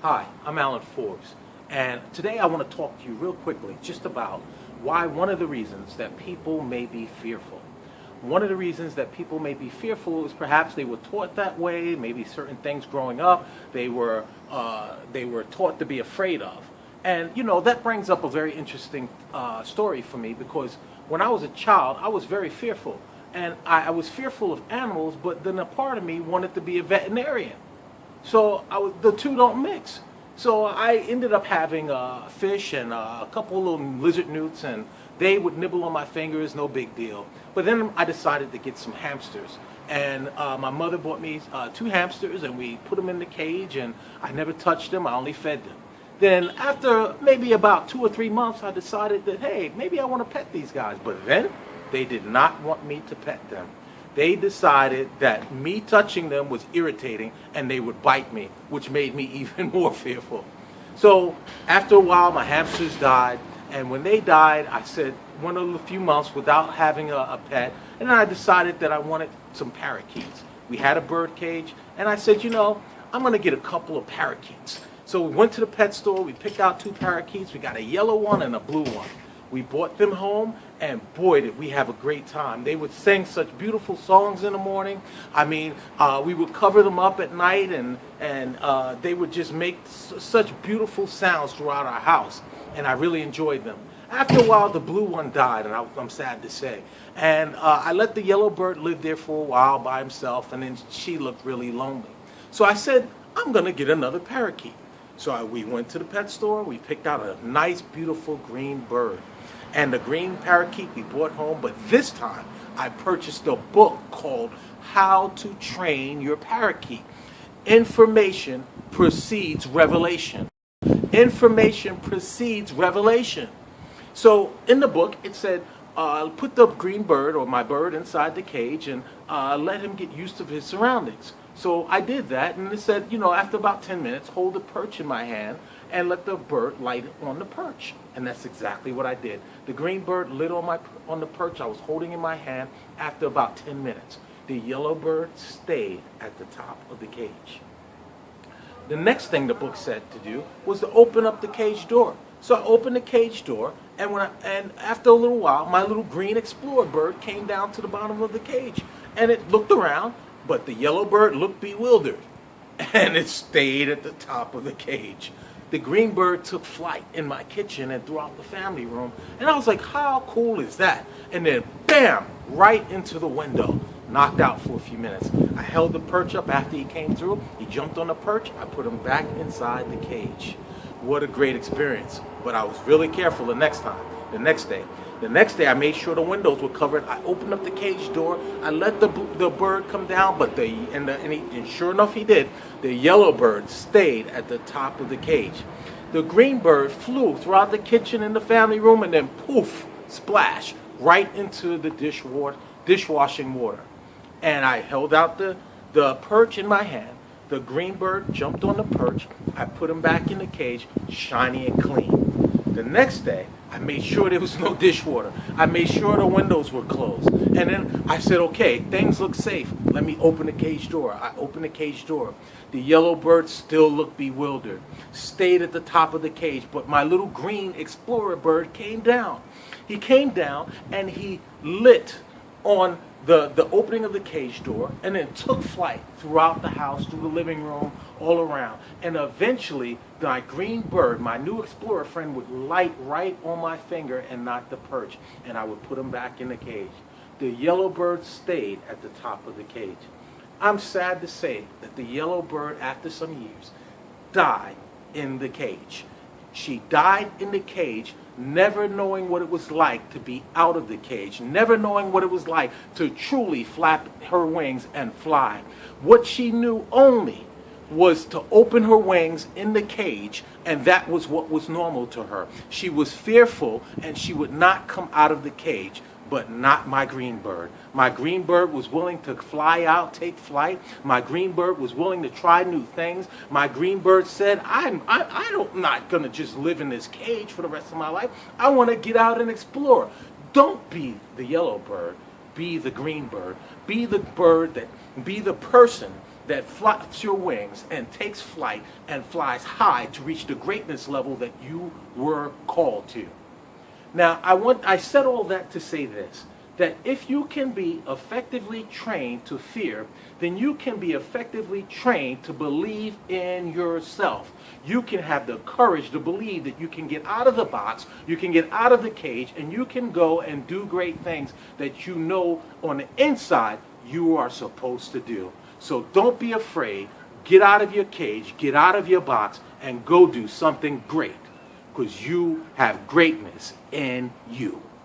Hi, I'm Alan Forbes, and today I want to talk to you real quickly just about why one of the reasons that people may be fearful. One of the reasons that people may be fearful is perhaps they were taught that way, maybe certain things growing up they were taught to be afraid of. And you know, that brings up a very interesting story for me, because when I was a child I was very fearful. And I was fearful of animals, but then a part of me wanted to be a veterinarian. So the two don't mix. So I ended up having fish and a couple of little lizard newts, and they would nibble on my fingers, no big deal. But then I decided to get some hamsters. And my mother bought me 2 hamsters, and we put them in the cage, and I never touched them, I only fed them. Then after maybe about 2 or 3 months, I decided that, hey, maybe I want to pet these guys. But then they did not want me to pet them. They decided that me touching them was irritating and they would bite me, which made me even more fearful. So after a while, my hamsters died, and when they died, I said, one of the few months without having a pet, and then I decided that I wanted some parakeets. We had a bird cage, and I said, you know, I'm going to get a couple of parakeets. So we went to the pet store, we picked out 2 parakeets, we got a yellow one and a blue one. We brought them home, and boy, did we have a great time. They would sing such beautiful songs in the morning. I mean, we would cover them up at night, and they would just make such beautiful sounds throughout our house, and I really enjoyed them. After a while, the blue one died, and I'm sad to say. And I let the yellow bird live there for a while by himself, and then she looked really lonely. So I said, I'm going to get another parakeet. So we went to the pet store, we picked out a nice, beautiful green bird. And the green parakeet we brought home, but this time I purchased a book called How to Train Your Parakeet. Information precedes revelation. Information precedes revelation. So in the book it said, put the green bird, or my bird, inside the cage, and let him get used to his surroundings. So I did that, and it said, you know, after about 10 minutes, hold the perch in my hand and let the bird light on the perch. And that's exactly what I did. The green bird lit on the perch I was holding in my hand after about 10 minutes. The yellow bird stayed at the top of the cage. The next thing the book said to do was to open up the cage door. So I opened the cage door, and after a little while, my little green explorer bird came down to the bottom of the cage, and it looked around, but the yellow bird looked bewildered, and it stayed at the top of the cage. The green bird took flight in my kitchen and throughout the family room, and I was like, how cool is that? And then bam, right into the window, knocked out for a few minutes. I held the perch up after he came through. He jumped on the perch. I put him back inside the cage. What a great experience. But I was really careful the next day. The next day I made sure the windows were covered. I opened up the cage door. I let the bird come down, but and sure enough he did. The yellow bird stayed at the top of the cage. The green bird flew throughout the kitchen and the family room, and then poof, splash, right into the dishwashing water. And I held out the perch in my hand. The green bird jumped on the perch. I put him back in the cage, shiny and clean. The next day, I made sure there was no dishwater. I made sure the windows were closed. And then I said, okay, things look safe. Let me open the cage door. I opened the cage door. The yellow bird still looked bewildered, stayed at the top of the cage, but my little green explorer bird came down. He came down and he lit on the opening of the cage door, and then took flight throughout the house, through the living room, all around. And eventually, my green bird, my new explorer friend, would light right on my finger and not the perch, and I would put him back in the cage. The yellow bird stayed at the top of the cage. I'm sad to say that the yellow bird, after some years, died in the cage. She died in the cage, never knowing what it was like to be out of the cage, never knowing what it was like to truly flap her wings and fly. What she knew only was to open her wings in the cage, and that was what was normal to her. She was fearful, and she would not come out of the cage. But not my green bird. My green bird was willing to fly out, take flight. My green bird was willing to try new things. My green bird said, I'm not going to just live in this cage for the rest of my life. I want to get out and explore. Don't be the yellow bird. Be the green bird. Be the person that flaps your wings and takes flight and flies high to reach the greatness level that you were called to. Now, I said all that to say this, that if you can be effectively trained to fear, then you can be effectively trained to believe in yourself. You can have the courage to believe that you can get out of the box, you can get out of the cage, and you can go and do great things that you know on the inside you are supposed to do. So don't be afraid. Get out of your cage, get out of your box, and go do something great, because you have greatness in you.